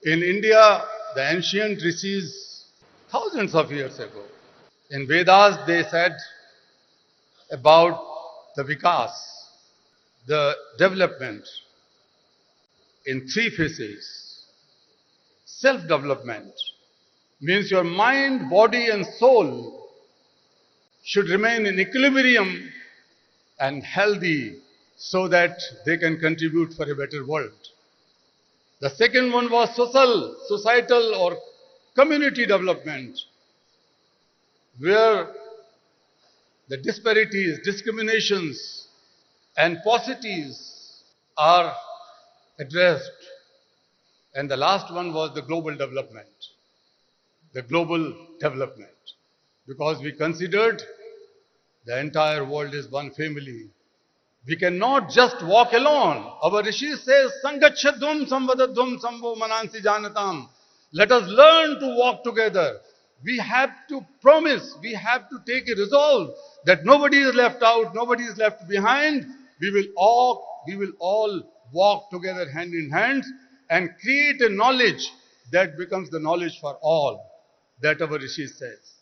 In India, the ancient rishis, thousands of years ago, in Vedas they said about the vikas, the development in three phases. Self-development means your mind, body and soul should remain in equilibrium and healthy so that they can contribute for a better world. The second one was societal or community development, where the disparities, discriminations and paucities are addressed. And the last one was the global development. The global development. Because we considered the entire world is one family. We cannot just walk alone. Our Rishi says, Sangachadhum samvadadhum samvo manansi janatam. Let us learn to walk together. We have to promise, we have to take a resolve that nobody is left out, nobody is left behind. We will all walk together hand in hand and create a knowledge that becomes the knowledge for all, that our Rishi says.